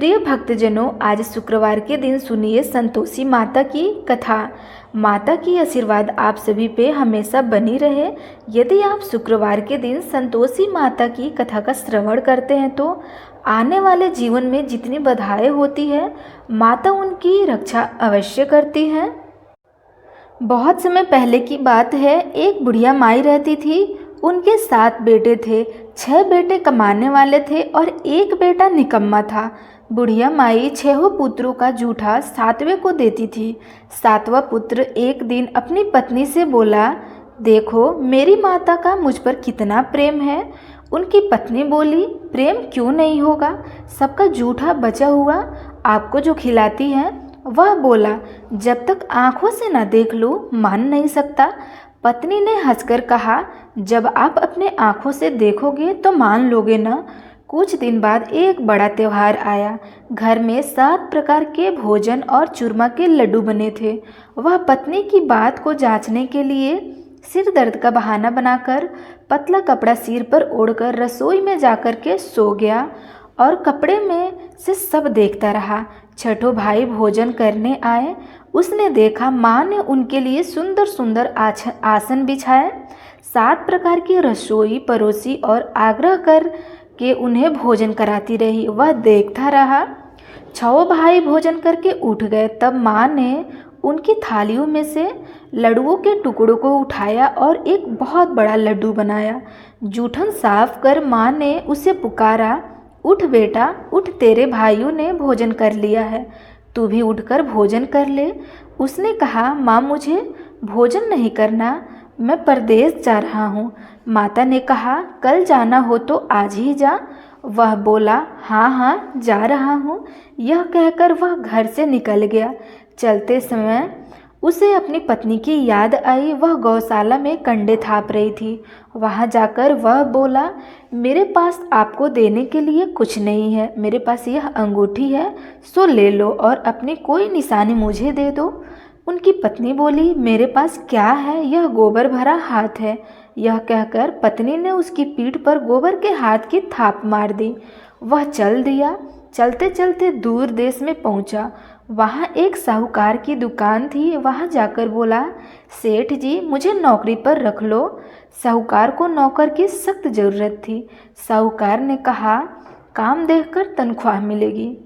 प्रिय भक्तजनों, आज शुक्रवार के दिन सुनिए संतोषी माता की कथा। माता की आशीर्वाद आप सभी पे हमेशा बनी रहे। यदि आप शुक्रवार के दिन संतोषी माता की कथा का श्रवण करते हैं तो आने वाले जीवन में जितनी बाधाएं होती है, माता उनकी रक्षा अवश्य करती है। बहुत समय पहले की बात है, एक बुढ़िया माई रहती थी। उनके 7 बेटे थे। 6 बेटे कमाने वाले थे और एक बेटा निकम्मा था। बुढ़िया माई 6 पुत्रों का जूठा 7वें को देती थी। 7वां पुत्र एक दिन अपनी पत्नी से बोला, देखो मेरी माता का मुझ पर कितना प्रेम है। उनकी पत्नी बोली, प्रेम क्यों नहीं होगा, सबका जूठा बचा हुआ आपको जो खिलाती है। वह बोला, जब तक आंखों से न देख लूं मान नहीं सकता। पत्नी ने हंसकर कहा, जब आप अपने आंखों से देखोगे तो मान लोगे ना। कुछ दिन बाद एक बड़ा त्यौहार आया। घर में 7 प्रकार के भोजन और चूरमा के लड्डू बने थे। वह पत्नी की बात को जांचने के लिए सिर दर्द का बहाना बनाकर पतला कपड़ा सिर पर ओढ़कर रसोई में जाकर के सो गया और कपड़े में से सब देखता रहा। छठों भाई भोजन करने आए। उसने देखा माँ ने उनके लिए सुंदर सुंदर आसन बिछाए, 7 प्रकार की रसोई परोसी और आग्रह कर के उन्हें भोजन कराती रही। वह देखता रहा। 6 भाई भोजन करके उठ गए। तब माँ ने उनकी थालियों में से लड्डुओं के टुकड़ों को उठाया और एक बहुत बड़ा लड्डू बनाया। जूठन साफ कर माँ ने उसे पुकारा, उठ बेटा उठ, तेरे भाइयों ने भोजन कर लिया है, तू भी उठकर भोजन कर ले। उसने कहा, माँ मुझे भोजन नहीं करना, मैं परदेश जा रहा हूँ। माता ने कहा, कल जाना हो तो आज ही जा। वह बोला, हाँ हाँ जा रहा हूँ। यह कहकर वह घर से निकल गया। चलते समय उसे अपनी पत्नी की याद आई। वह गौशाला में कंडे थाप रही थी। वहाँ जाकर वह बोला, मेरे पास आपको देने के लिए कुछ नहीं है, मेरे पास यह अंगूठी है, सो ले लो और अपनी कोई निशानी मुझे दे दो। उनकी पत्नी बोली, मेरे पास क्या है, यह गोबर भरा हाथ है। यह कहकर पत्नी ने उसकी पीठ पर गोबर के हाथ की थाप मार दी। वह चल दिया। चलते चलते दूर देश में पहुंचा। वहाँ एक साहूकार की दुकान थी। वहाँ जाकर बोला, सेठ जी मुझे नौकरी पर रख लो। साहूकार को नौकर की सख्त ज़रूरत थी। साहूकार ने कहा, काम देखकर तनख्वाह मिलेगी।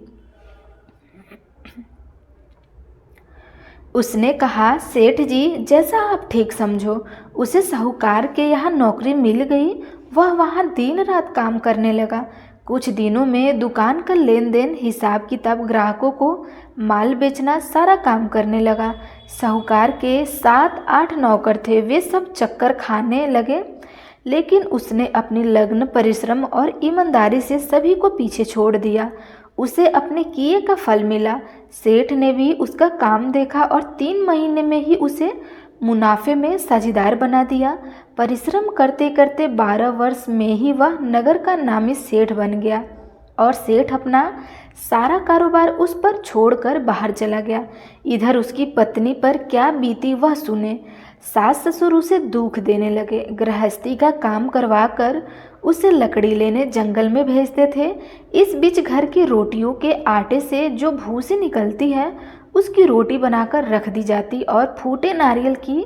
उसने कहा, सेठ जी जैसा आप ठीक समझो। उसे साहूकार के यहाँ नौकरी मिल गई। वह वहाँ दिन रात काम करने लगा। कुछ दिनों में दुकान का लेन देन, हिसाब किताब, ग्राहकों को माल बेचना, सारा काम करने लगा। साहूकार के 7-8 नौकर थे। वे सब चक्कर खाने लगे, लेकिन उसने अपनी लगन, परिश्रम और ईमानदारी से सभी को पीछे छोड़ दिया। उसे अपने किए का फल मिला। सेठ ने भी उसका काम देखा और 3 महीने में ही उसे मुनाफे में साझीदार बना दिया। परिश्रम करते करते 12 वर्ष में ही वह नगर का नामी सेठ बन गया और सेठ अपना सारा कारोबार उस पर छोड़कर बाहर चला गया। इधर उसकी पत्नी पर क्या बीती वह सुने। सास ससुर उसे दुख देने लगे। गृहस्थी का काम करवा कर उसे लकड़ी लेने जंगल में भेजते थे। इस बीच घर की रोटियों के आटे से जो भूसी निकलती है, उसकी रोटी बनाकर रख दी जाती और फूटे नारियल की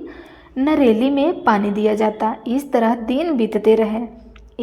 नरेली में पानी दिया जाता। इस तरह दिन बीतते रहे।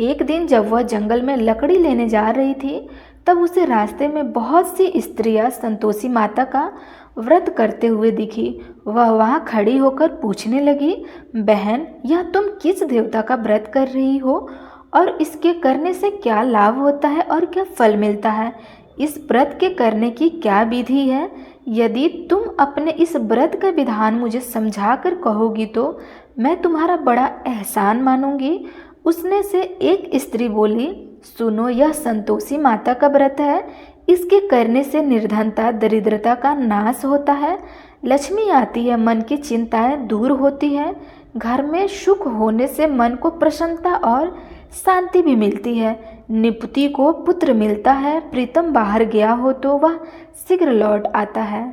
एक दिन जब वह जंगल में लकड़ी लेने जा रही थी, तब उसे रास्ते में बहुत सी स्त्रियां संतोषी माता का व्रत करते हुए दिखी। वह वहाँ खड़ी होकर पूछने लगी, बहन यह तुम किस देवता का व्रत कर रही हो और इसके करने से क्या लाभ होता है और क्या फल मिलता है? इस व्रत के करने की क्या विधि है? यदि तुम अपने इस व्रत का विधान मुझे समझा कर कहोगी तो मैं तुम्हारा बड़ा एहसान मानूंगी। उसने से एक स्त्री बोली, सुनो यह संतोषी माता का व्रत है। इसके करने से निर्धनता, दरिद्रता का नाश होता है, लक्ष्मी आती है, मन की चिंताएं दूर होती है, घर में सुख होने से मन को प्रसन्नता और शांति भी मिलती है, निपुति को पुत्र मिलता है, प्रीतम बाहर गया हो तो वह शीघ्र लौट आता है,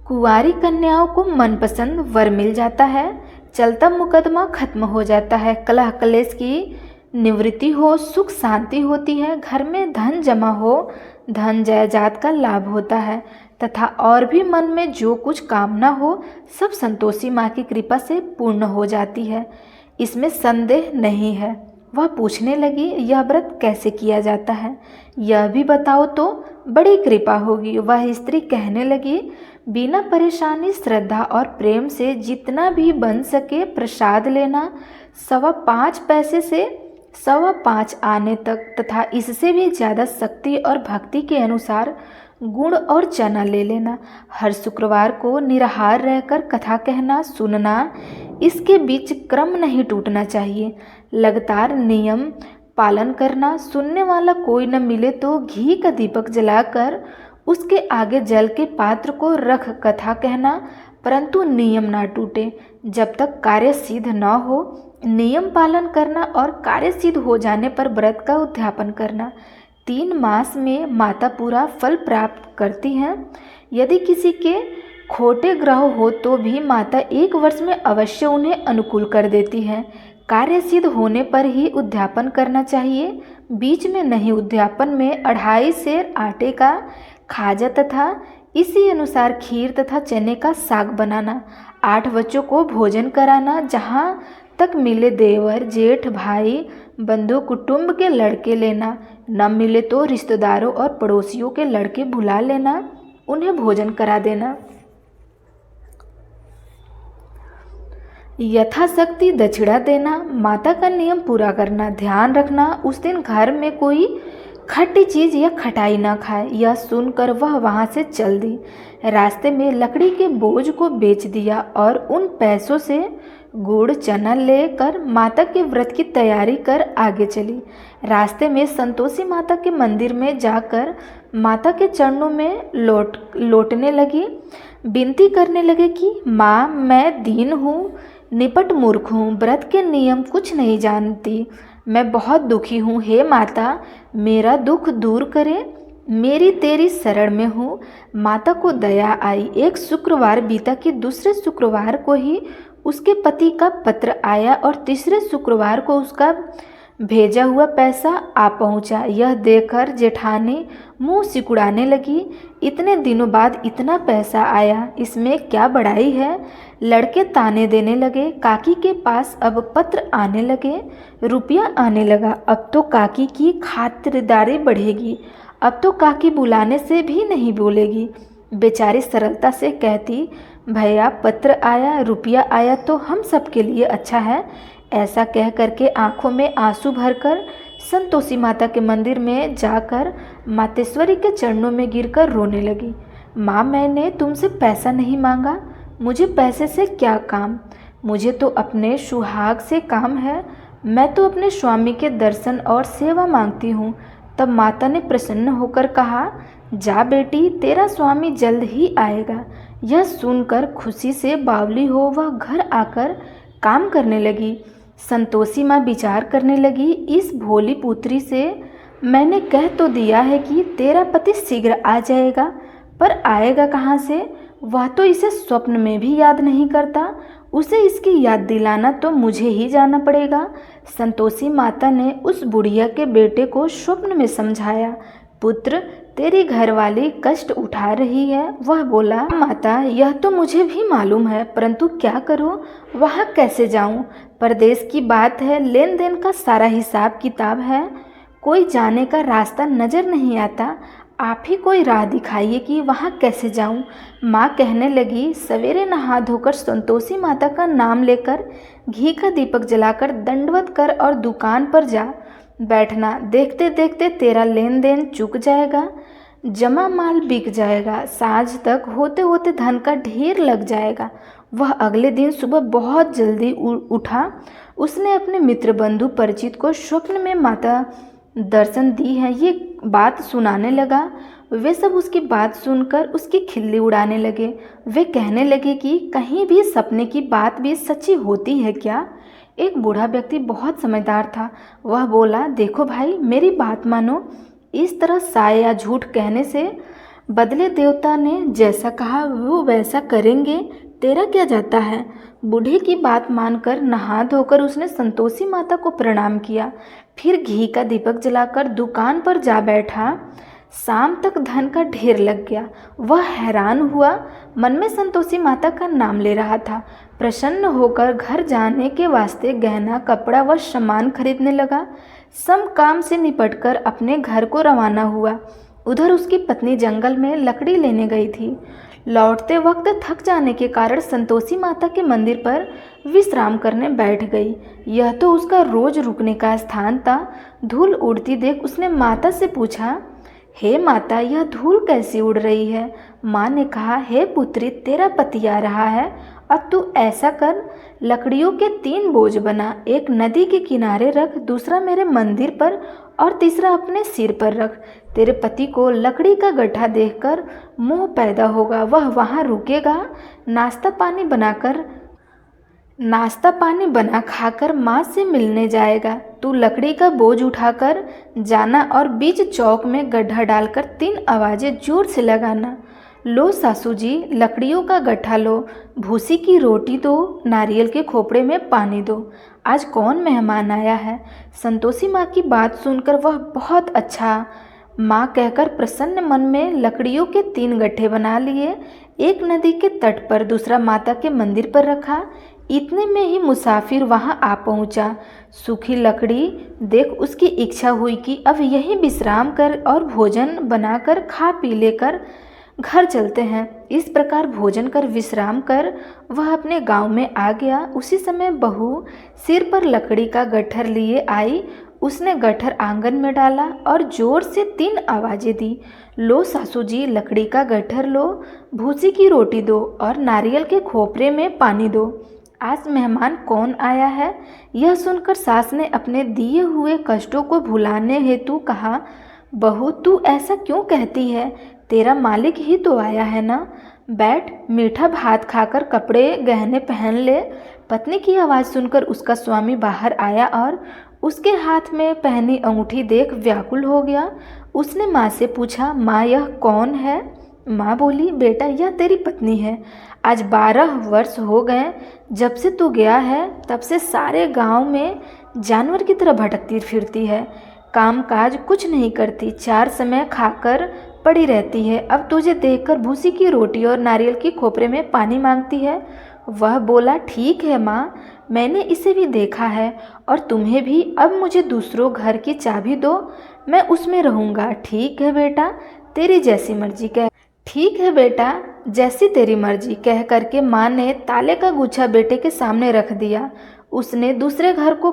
कुंवारी कन्याओं को मनपसंद वर मिल जाता है, चलता मुकदमा खत्म हो जाता है, कलह कलेश की निवृत्ति हो, सुख शांति होती है, घर में धन जमा हो, धन जायदाद का लाभ होता है तथा और भी मन में जो कुछ कामना हो सब संतोषी माँ की कृपा से पूर्ण हो जाती है, इसमें संदेह नहीं है। वह पूछने लगी, यह व्रत कैसे किया जाता है, यह भी बताओ तो बड़ी कृपा होगी। वह स्त्री कहने लगी, बिना परेशानी श्रद्धा और प्रेम से जितना भी बन सके प्रसाद लेना, 5.25 पैसे से 5.25 आने तक तथा इससे भी ज़्यादा शक्ति और भक्ति के अनुसार गुड़ और चना ले लेना। हर शुक्रवार को निराहार रहकर कथा कहना सुनना, इसके बीच क्रम नहीं टूटना चाहिए। लगातार नियम पालन करना। सुनने वाला कोई न मिले तो घी का दीपक जलाकर उसके आगे जल के पात्र को रख कथा कहना, परंतु नियम ना टूटे। जब तक कार्य सिद्ध न हो नियम पालन करना और कार्य सिद्ध हो जाने पर व्रत का उद्यापन करना। 3 मास में माता पूरा फल प्राप्त करती हैं। यदि किसी के खोटे ग्रह हो तो भी माता 1 वर्ष में अवश्य उन्हें अनुकूल कर देती है। कार्य सिद्ध होने पर ही उद्यापन करना चाहिए, बीच में नहीं। उद्यापन में 2.5 सेर आटे का खाजा तथा इसी अनुसार खीर तथा चने का साग बनाना। 8 बच्चों को भोजन कराना। जहाँ तक मिले देवर जेठ भाई बंधु कुटुंब के लड़के लेना, न मिले तो रिश्तेदारों और पड़ोसियों के लड़के बुला लेना, उन्हें भोजन करा देना। यथाशक्ति दक्षिणा देना। माता का नियम पूरा करना। ध्यान रखना उस दिन घर में कोई खट्टी चीज़ या खटाई न खाए। यह सुनकर वह वहाँ से चल दी। रास्ते में लकड़ी के बोझ को बेच दिया और उन पैसों से गुड़ चना लेकर माता के व्रत की तैयारी कर आगे चली। रास्ते में संतोषी माता के मंदिर में जाकर माता के चरणों में लौटने लगी। विनती करने लगे कि माँ, मैं दीन हूँ, निपट मूर्ख हूँ, व्रत के नियम कुछ नहीं जानती, मैं बहुत दुखी हूँ। हे माता, मेरा दुख दूर करे, मेरी तेरी शरण में हूँ। माता को दया आई। एक शुक्रवार बीता कि दूसरे शुक्रवार को ही उसके पति का पत्र आया और तीसरे शुक्रवार को उसका भेजा हुआ पैसा आ पहुंचा। यह देखकर जेठानी मुंह सिकुड़ाने लगी। इतने दिनों बाद इतना पैसा आया, इसमें क्या बड़ाई है। लड़के ताने देने लगे। काकी के पास अब पत्र आने लगे, रुपया आने लगा। अब तो काकी की खातिरदारी बढ़ेगी। अब तो काकी बुलाने से भी नहीं बोलेगी। बेचारी सरलता से कहती, भैया पत्र आया, रुपया आया तो हम सबके लिए अच्छा है। ऐसा कह करके आंखों में आंसू भरकर संतोषी माता के मंदिर में जाकर मातेश्वरी के चरणों में गिरकर रोने लगी। माँ, मैंने तुमसे पैसा नहीं मांगा, मुझे पैसे से क्या काम, मुझे तो अपने सुहाग से काम है। मैं तो अपने स्वामी के दर्शन और सेवा मांगती हूँ। तब माता ने प्रसन्न होकर कहा, जा बेटी, तेरा स्वामी जल्द ही आएगा। यह सुनकर खुशी से बावली हो वह घर आकर काम करने लगी। संतोषी माँ विचार करने लगी, इस भोली पुत्री से मैंने कह तो दिया है कि तेरा पति शीघ्र आ जाएगा, पर आएगा कहाँ से। वह तो इसे स्वप्न में भी याद नहीं करता। उसे इसकी याद दिलाना तो मुझे ही जाना पड़ेगा। संतोषी माता ने उस बुढ़िया के बेटे को स्वप्न में समझाया, पुत्र, तेरी घरवाली कष्ट उठा रही है। वह बोला, माता, यह तो मुझे भी मालूम है, परंतु क्या करूं, वहाँ कैसे जाऊं। परदेश की बात है, लेन देन का सारा हिसाब किताब है, कोई जाने का रास्ता नज़र नहीं आता। आप ही कोई राह दिखाइए कि वहाँ कैसे जाऊं। माँ कहने लगी, सवेरे नहा धोकर संतोषी माता का नाम लेकर घी का दीपक जलाकर दंडवत कर और दुकान पर जा बैठना। देखते देखते तेरा लेन देन चुक जाएगा, जमा माल बिक जाएगा, साँझ तक होते होते धन का ढेर लग जाएगा। वह अगले दिन सुबह बहुत जल्दी उठा। उसने अपने मित्र बंधु परिचित को स्वप्न में माता दर्शन दी है ये बात सुनाने लगा। वे सब उसकी बात सुनकर उसकी खिल्ली उड़ाने लगे। वे कहने लगे कि कहीं भी सपने की बात भी सच्ची होती है क्या। एक बूढ़ा व्यक्ति बहुत समझदार था। वह बोला, देखो भाई, मेरी बात मानो, इस तरह साय या झूठ कहने से बदले देवता ने जैसा कहा वो वैसा करेंगे। तेरा क्या जाता है। बूढ़े की बात मानकर नहा धोकर उसने संतोषी माता को प्रणाम किया। फिर घी का दीपक जलाकर दुकान पर जा बैठा। शाम तक धन का ढेर लग गया। वह हैरान हुआ, मन में संतोषी माता का नाम ले रहा था। प्रसन्न होकर घर जाने के वास्ते गहना कपड़ा व सामान खरीदने लगा। सब काम से निपटकर अपने घर को रवाना हुआ। उधर उसकी पत्नी जंगल में लकड़ी लेने गई थी। लौटते वक्त थक जाने के कारण संतोषी माता के मंदिर पर विश्राम करने बैठ गई। यह तो उसका रोज रुकने का स्थान था। धूल उड़ती देख उसने माता से पूछा, हे माता, यह धूल कैसी उड़ रही है। माँ ने कहा, हे पुत्री, तेरा पति आ रहा है। अब तू ऐसा कर, लकड़ियों के 3 बोझ बना। एक नदी के किनारे रख, दूसरा मेरे मंदिर पर और तीसरा अपने सिर पर रख। तेरे पति को लकड़ी का गड्ढा देखकर मोह पैदा होगा। वह वहाँ रुकेगा। नाश्ता पानी बना खाकर माँ से मिलने जाएगा। तू लकड़ी का बोझ उठाकर जाना और बीच चौक में गड्ढा डालकर 3 आवाज़ें जोर से लगाना। लो सासू जी, लकड़ियों का गड्ढा लो, भूसी की रोटी दो, नारियल के खोपड़े में पानी दो। आज कौन मेहमान आया है। संतोषी माँ की बात सुनकर वह बहुत अच्छा माँ कहकर प्रसन्न मन में लकड़ियों के 3 गड्ढे बना लिए। एक नदी के तट पर, दूसरा माता के मंदिर पर रखा। इतने में ही मुसाफिर वहां आ पहुंचा। सूखी लकड़ी देख उसकी इच्छा हुई कि अब यहीं विश्राम कर और भोजन बनाकर खा पी लेकर घर चलते हैं। इस प्रकार भोजन कर विश्राम कर वह अपने गांव में आ गया। उसी समय बहू सिर पर लकड़ी का गट्ठर लिए आई। उसने गट्ठर आंगन में डाला और जोर से 3 आवाज़ें दी। लो सासू जी, लकड़ी का गट्ठर लो, भूसी की रोटी दो और नारियल के खोपरे में पानी दो। आज मेहमान कौन आया है। यह सुनकर सास ने अपने दिए हुए कष्टों को भुलाने हेतु कहा, बहू, तू ऐसा क्यों कहती है। तेरा मालिक ही तो आया है ना। बैठ, मीठा भात खाकर कपड़े गहने पहन ले। पत्नी की आवाज़ सुनकर उसका स्वामी बाहर आया और उसके हाथ में पहनी अंगूठी देख व्याकुल हो गया। उसने माँ से पूछा, माँ, यह कौन है। माँ बोली, बेटा, यह तेरी पत्नी है। आज 12 वर्ष हो गए जब से तू गया है। तब से सारे गांव में जानवर की तरह भटकती फिरती है। काम काज कुछ नहीं करती, 4 समय खाकर पड़ी रहती है। अब तुझे देखकर भूसी की रोटी और नारियल की खोपरे में पानी मांगती है। वह बोला, ठीक है माँ, मैंने इसे भी देखा है और तुम्हें भी। अब मुझे दूसरों घर की चाबी दो, मैं उसमें रहूँगा। ठीक है बेटा, तेरी जैसी मर्जी। ठीक है बेटा, जैसी तेरी मर्जी कह करके माँ ने ताले का गुच्छा बेटे के सामने रख दिया। उसने दूसरे घर को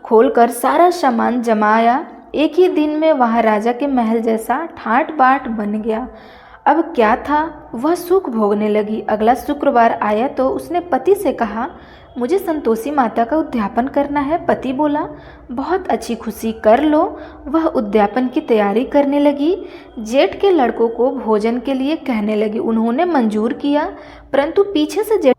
खोलकर सारा सामान जमाया। एक ही दिन में वहाँ राजा के महल जैसा ठाट बाट बन गया। अब क्या था, वह सुख भोगने लगी। अगला शुक्रवार आया तो उसने पति से कहा, मुझे संतोषी माता का उद्यापन करना है। पति बोला, बहुत अच्छी, खुशी कर लो। वह उद्यापन की तैयारी करने लगी। जेठ के लड़कों को भोजन के लिए कहने लगी। उन्होंने मंजूर किया, परंतु पीछे से जेठ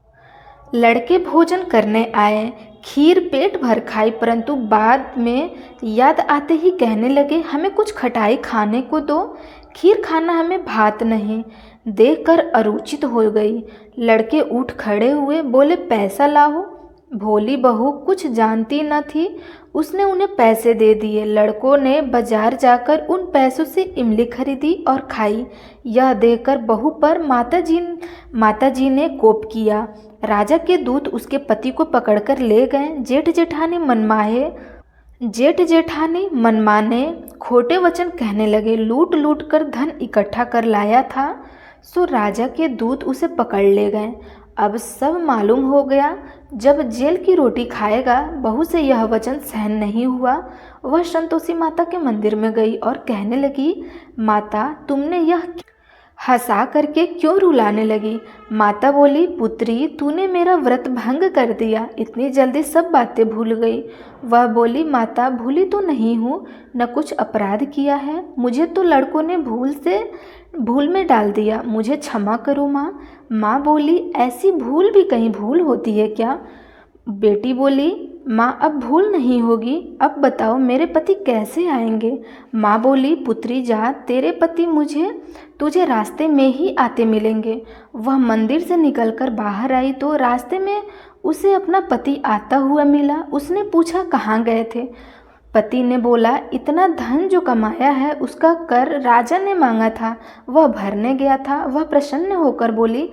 लड़के भोजन करने आए। खीर पेट भर खाई, परंतु बाद में याद आते ही कहने लगे, हमें कुछ खटाई खाने को दो। खीर खाना हमें भात नहीं। देखकर अरुचित हो गई। लड़के उठ खड़े हुए, बोले, पैसा लाओ। भोली बहू कुछ जानती न थी, उसने उन्हें पैसे दे दिए। लड़कों ने बाजार जाकर उन पैसों से इमली खरीदी और खाई। यह देखकर बहू पर माताजी ने कोप किया। राजा के दूत उसके पति को पकड़कर ले गए। जेठ जेठानी मनमाने खोटे वचन कहने लगे। लूट लूट कर धन इकट्ठा कर लाया था, सो राजा के दूत उसे पकड़ ले गए। अब सब मालूम हो गया। जब जेल की रोटी खाएगा। बहू से यह वचन सहन नहीं हुआ। वह संतोषी माता के मंदिर में गई और कहने लगी, माता, तुमने यह हंसा करके क्यों रुलाने लगी। माता बोली, पुत्री, तूने मेरा व्रत भंग कर दिया, इतनी जल्दी सब बातें भूल गई। वह बोली, माता, भूली तो नहीं हूँ, न कुछ अपराध किया है। मुझे तो लड़कों ने भूल में डाल दिया, मुझे क्षमा करो माँ। माँ बोली, ऐसी भूल भी कहीं भूल होती है क्या। बेटी बोली, माँ अब भूल नहीं होगी। अब बताओ मेरे पति कैसे आएंगे। माँ बोली, पुत्री जा, तेरे पति तुझे रास्ते में ही आते मिलेंगे। वह मंदिर से निकलकर बाहर आई तो रास्ते में उसे अपना पति आता हुआ मिला। उसने पूछा, कहाँ गए थे। पति ने बोला, इतना धन जो कमाया है उसका कर राजा ने मांगा था, वह भरने गया था। वह प्रसन्न होकर बोली,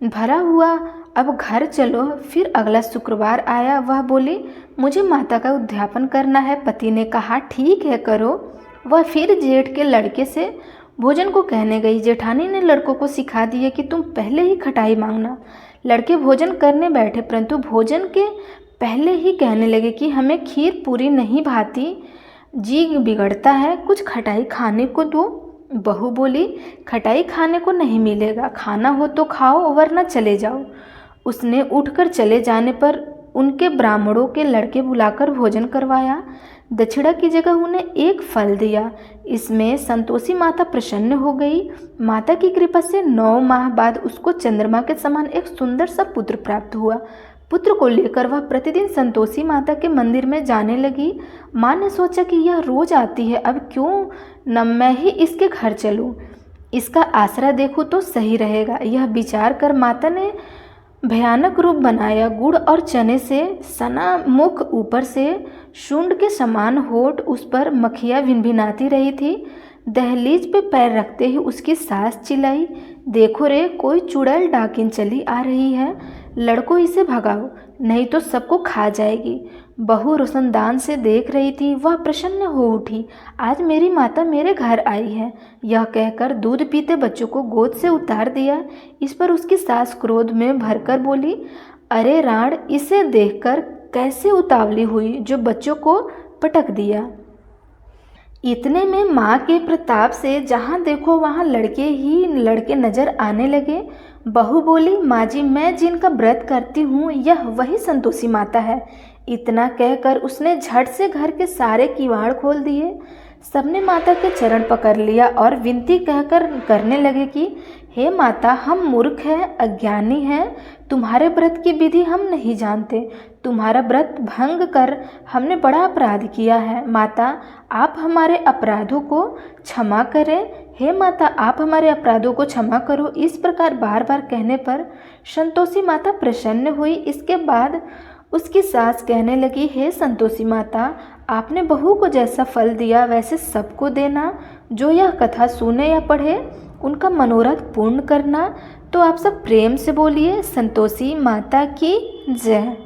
भरा हुआ, अब घर चलो। फिर अगला शुक्रवार आया। वह बोली, मुझे माता का उद्यापन करना है। पति ने कहा, ठीक है, करो। वह फिर जेठ के लड़के से भोजन को कहने गई। जेठानी ने लड़कों को सिखा दिया कि तुम पहले ही खटाई मांगना। लड़के भोजन करने बैठे, परंतु भोजन के पहले ही कहने लगे कि हमें खीर पूरी नहीं भाती, जी बिगड़ता है, कुछ खटाई खाने को दो। बहू बोली, खटाई खाने को नहीं मिलेगा, खाना हो तो खाओ वरना चले जाओ। उसने उठकर चले जाने पर उनके ब्राह्मणों के लड़के बुलाकर भोजन करवाया। दक्षिणा की जगह उन्हें एक फल दिया। इसमें संतोषी माता प्रसन्न हो गई। माता की कृपा से 9 माह बाद उसको चंद्रमा के समान एक सुंदर सा पुत्र प्राप्त हुआ। पुत्र को लेकर वह प्रतिदिन संतोषी माता के मंदिर में जाने लगी। माँ ने सोचा कि यह रोज आती है, अब क्यों न मैं ही इसके घर चलूँ, इसका आसरा देखूँ तो सही रहेगा। यह विचार कर माता ने भयानक रूप बनाया। गुड़ और चने से सना मुख, ऊपर से शुंड के समान होठ, उस पर मक्खियाँ भिनभिनाती रही थी। दहलीज पे पैर रखते ही उसकी सास चिल्लाई, देखो रे, कोई चुड़ैल डाकिन चली आ रही है, लड़कों इसे भगाओ नहीं तो सबको खा जाएगी। बहू रोशनदान से देख रही थी। वह प्रसन्न हो उठी, आज मेरी माता मेरे घर आई है। यह कहकर दूध पीते बच्चों को गोद से उतार दिया। इस पर उसकी सास क्रोध में भरकर बोली, अरे राण, इसे देखकर कैसे उतावली हुई जो बच्चों को पटक दिया। इतने में माँ के प्रताप से जहाँ देखो वहाँ लड़के ही लड़के नजर आने लगे। बहू बोली, माँ जी, मैं जिनका व्रत करती हूँ यह वही संतोषी माता है। इतना कहकर उसने झट से घर के सारे किवाड़ खोल दिए। सबने माता के चरण पकड़ लिया और विनती कहकर करने लगे कि हे माता, हम मूर्ख हैं, अज्ञानी हैं, तुम्हारे व्रत की विधि हम नहीं जानते। तुम्हारा व्रत भंग कर हमने बड़ा अपराध किया है। माता, आप हमारे अपराधों को क्षमा करें। हे माता, आप हमारे अपराधों को क्षमा करो। इस प्रकार बार बार कहने पर संतोषी माता प्रसन्न हुई। इसके बाद उसकी सास कहने लगी, हे संतोषी माता, आपने बहू को जैसा फल दिया वैसे सबको देना। जो यह कथा सुने या पढ़े उनका मनोरथ पूर्ण करना। तो आप सब प्रेम से बोलिए, संतोषी माता की जय।